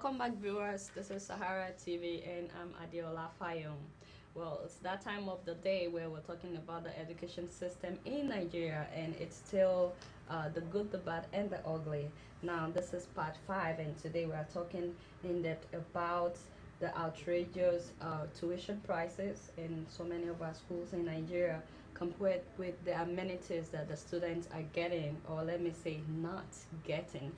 Welcome back, viewers. This is Sahara TV, and I'm Adiola Fayum. Well, it's that time of the day where we're talking about the education system in Nigeria, and it's still the good, the bad, and the ugly. Now, this is part 5, and today we are talking in depth about the outrageous tuition prices in so many of our schools in Nigeria compared with the amenities that the students are getting, or let me say, not getting.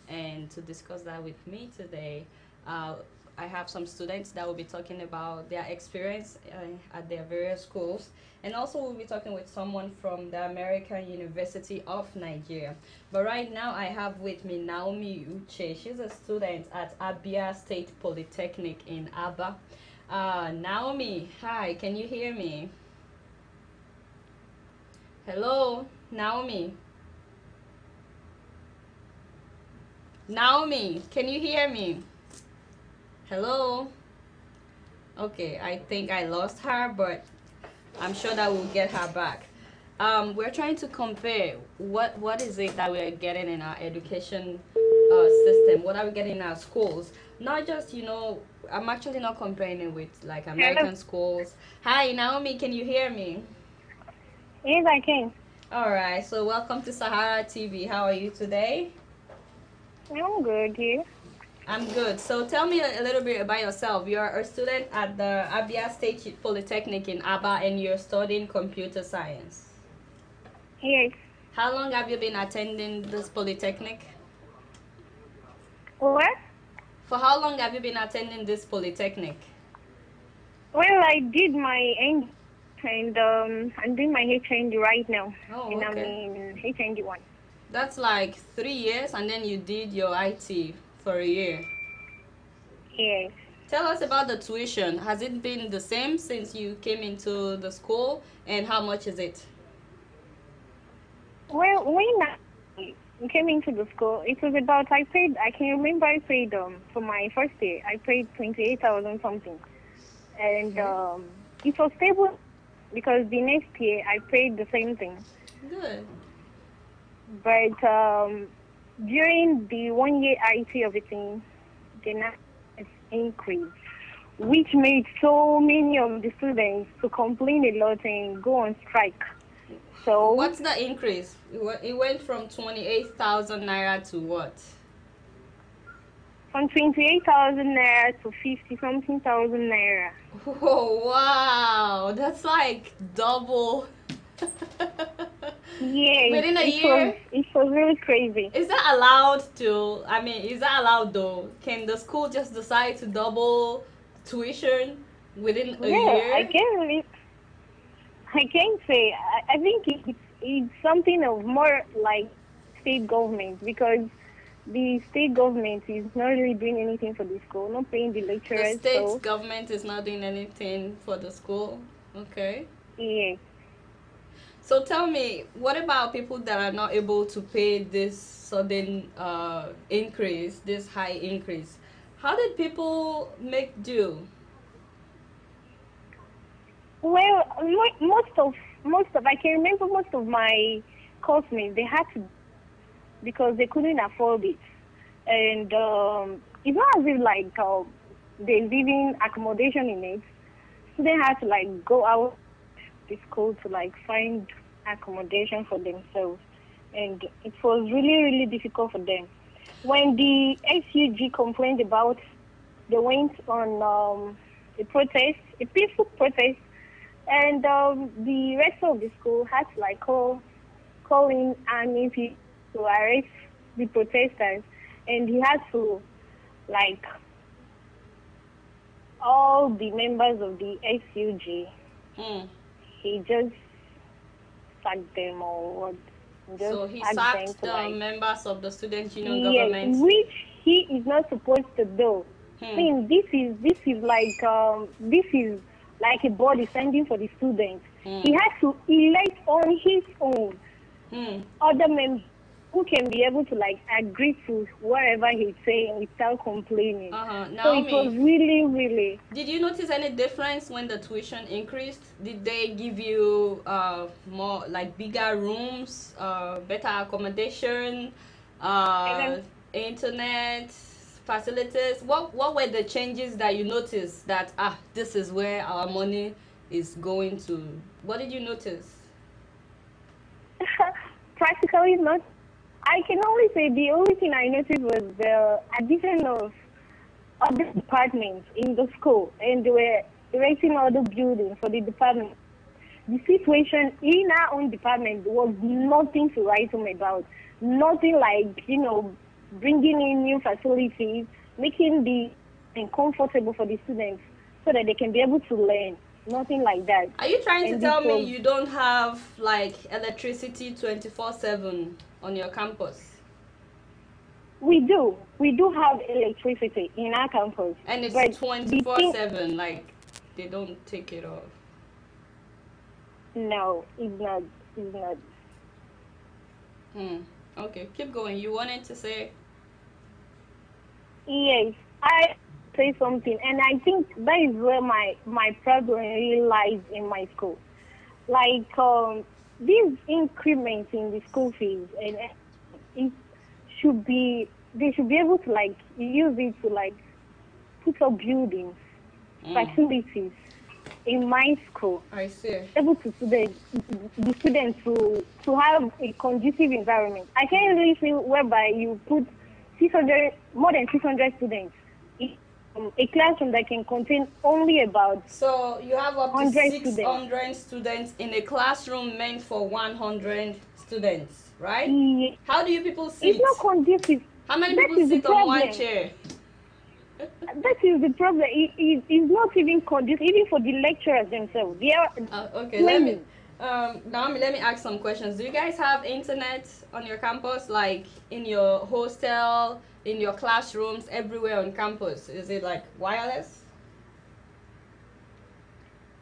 And to discuss that with me today, I have some students that will be talking about their experience at their various schools, and also we'll be talking with someone from the American University of Nigeria. But right now I have with me Naomi Uche. She's a student at Abia State Polytechnic in Aba. Naomi, hi, can you hear me? Hello, Naomi. Naomi, can you hear me? Hello? Okay, I think I lost her, but I'm sure that we'll get her back. We're trying to compare what is it that we're getting in our education system. What are we getting in our schools? Not just, I'm actually not comparing it with like American schools. Hi, Naomi, can you hear me? Yes, I can. All right, so welcome to Sahara TV. How are you today? I'm good, you? I'm good. So tell me a little bit about yourself. You're a student at the Abia State Polytechnic in Aba, and you're studying computer science. Yes. How long have you been attending this polytechnic? What? For how long have you been attending this polytechnic? Well, I did my end, and I'm doing my HND right now. Oh, and okay. I'm in HND 1. That's like 3 years, and then you did your IT for a year. Yes. Tell us about the tuition. Has it been the same since you came into the school, and how much is it? Well, when I came into the school, it was about, I can remember I paid, for my first year, I paid 28,000 something. And it was stable because the next year I paid the same thing. Good. But during the 1 year IT of the thing, the number increased, which made so many of the students to complain a lot and go on strike. So what's the increase? It went from 28,000 naira to what? From 28,000 naira to 50 something thousand naira. Oh wow, that's like double. Yeah, Within a year? it was really crazy. Is that allowed to, I mean, is that allowed though? Can the school just decide to double tuition within a Yeah, year? I can't say. I think it's something of more like state government, because the state government is not really doing anything for the school, not paying the The lecturers. state government is not doing anything for the school? Okay. Yeah. So tell me, what about people that are not able to pay this sudden increase, this high increase? How did people make do? Well, most of I can remember most of my classmates, they had to, because they couldn't afford it, and it's not as if like they're living accommodation in it, so they had to like go out the school to like find accommodation for themselves, and it was really difficult for them. When the SUG complained about, they went on a protest, a peaceful protest, and the rest of the school had to like call in army people to arrest the protesters, and he had to like all the members of the SUG. He just sacked them or what? Just So he asked sacked them to, the like, members of the student union government. which he is not supposed to do. I mean, this is like a body standing for the students. He has to elect on his own other members who can be able to like agree to whatever he's saying without complaining. Naomi, so it was really. Did you notice any difference when the tuition increased? Did they give you more like bigger rooms, better accommodation, internet, facilities? What were the changes that you noticed that this is where our money is going to? What did you notice? Practically not. I can only say the only thing I noticed was the addition of other departments in the school, and they were erecting other buildings for the department. The situation in our own department was nothing to write home about. Nothing like, bringing in new facilities, making the comfortable for the students so that they can be able to learn. Nothing like that. Are you trying to tell me was, you don't have like electricity 24/7 on your campus? We do. We do have electricity in our campus. And it's 24/7, like they don't take it off. No, it's not. It's not. Okay, keep going. You wanted to say? Yes, I say something, and I think that is where my problem really lies in my school. Like these increments in the school fees, and it should be they should be able to like use it to like put up buildings, facilities in my school. I see. Able to the students to have a conducive environment. I can't really see whereby you put more than 600 students in a classroom that can contain only about. So you have up to 600 students in a classroom meant for 100 students, right? Yeah. How do you people sit? It's not conducive. How many people sit on one chair? That is the problem. It is not even conducive, even for the lecturers themselves. They are okay. Naomi, let me ask some questions. Do you guys have internet on your campus, like in your hostel, in your classrooms, everywhere on campus? Is it like wireless?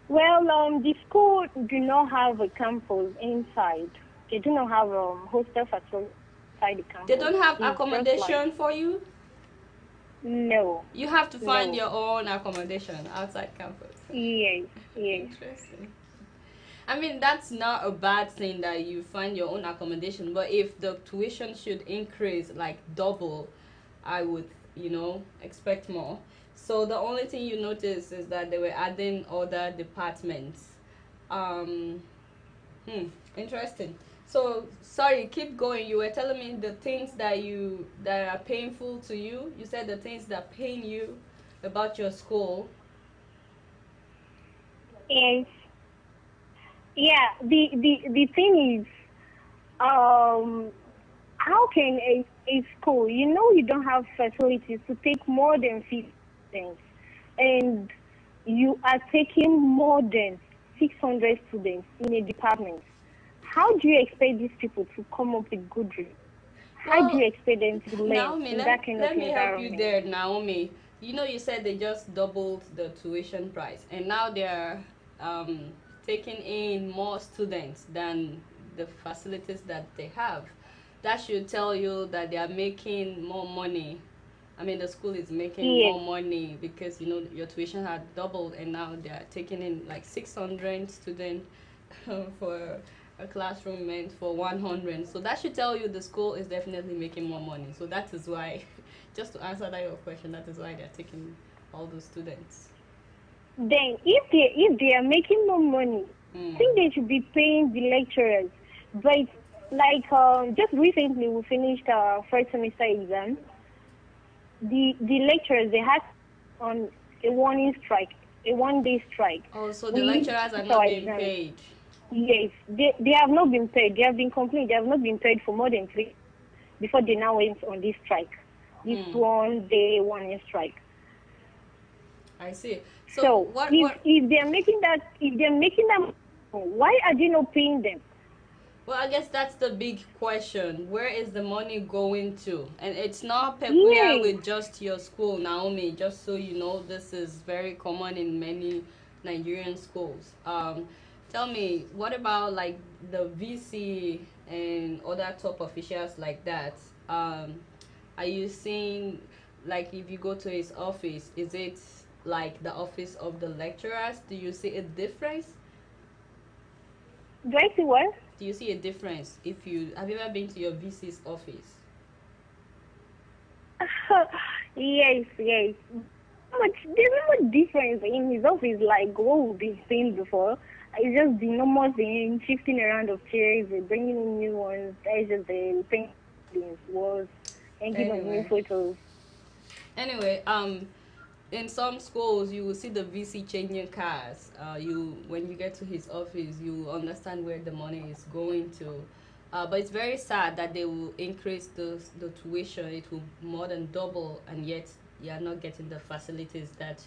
Well, the school do not have a campus inside. They do not have hostel facility inside the campus. They don't have accommodation for you? No. You have to find your own accommodation outside campus. Yes, yes. Interesting. I mean, that's not a bad thing that you find your own accommodation, but if the tuition should increase like double, I would, expect more. So the only thing you notice is that they were adding other departments. Interesting. So sorry, keep going. You were telling me the things that are painful to you. You said the things that pain you about your school. Yes. Yeah. The thing is, how can a school, you don't have facilities to take more than 50 students, and you are taking more than 600 students in a department? How do you expect these people to come up with good results? How do you expect them to learn Naomi, in that kind of environment? Let me help you there, Naomi. You said they just doubled the tuition price, and now they're taking in more students than the facilities that they have. That should tell you that they are making more money. I mean, the school is making more money because, your tuition had doubled, and now they're taking in like 600 students for a classroom meant for 100. So that should tell you the school is definitely making more money. So that is why, just to answer your question, that is why they're taking all those students. Then if they are making more money, I think they should be paying the lecturers. But like just recently we finished our first semester exam. The lecturers, they had on a one-day strike. Oh, so the lecturers are not being paid. Yes, they have not been paid. They have been complaining. They have not been paid for more than 3 before they now went on this strike. This 1 day, 1 year strike. I see. So if they're making that, why are they not paying them? Well, I guess that's the big question. Where is the money going to? And it's not peculiar with just your school, Naomi. Just so you know, this is very common in many Nigerian schools. Tell me, what about like the VC and other top officials like that? Are you seeing, like, if you go to his office, is it like the office of the lecturers? Do you see a difference? Do I see what? Do you see a difference? Have you ever been to your VC's office? Yes, yes. But there's not much difference in his office like what we've been seeing before. It's just the normal thing, shifting around of chairs, bringing in new ones. That's just the thing. Was hanging of new Anyway, photos. anyway, in some schools you will see the VC changing cars. You when you get to his office, you understand where the money is going to. But it's very sad that they will increase the tuition. It will more than double, and yet you are not getting the facilities that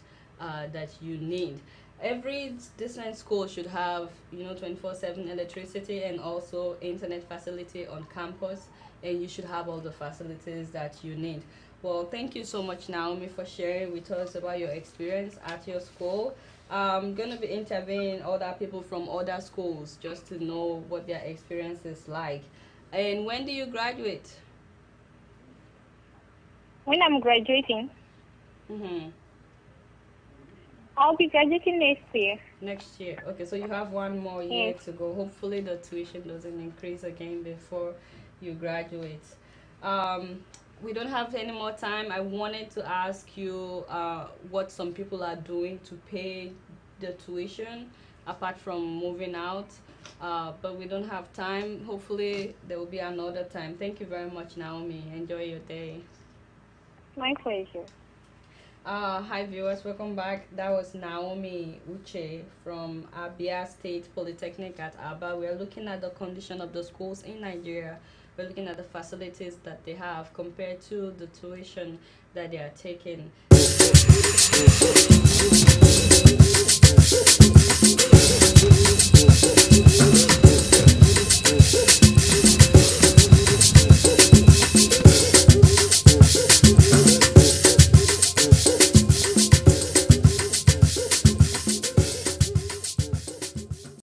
you need. Every decent school should have 24/7 electricity and also internet facility on campus, and you should have all the facilities that you need. Well, thank you so much, Naomi, for sharing with us about your experience at your school. I'm going to be interviewing other people from other schools just to know what their experience is like. And when do you graduate? When I'm graduating, Mm-hmm. I'll be graduating next year. Next year. Okay, so you have one more year Yes. to go. Hopefully, the tuition doesn't increase again before you graduate. Um, we don't have any more time. I wanted to ask you what some people are doing to pay the tuition apart from moving out. But we don't have time. Hopefully, there will be another time. Thank you very much, Naomi. Enjoy your day. My pleasure. Hi viewers, welcome back. That was Naomi Uche from Abia State Polytechnic at Aba. We are looking at the condition of the schools in Nigeria. We're looking at the facilities that they have compared to the tuition that they are taking.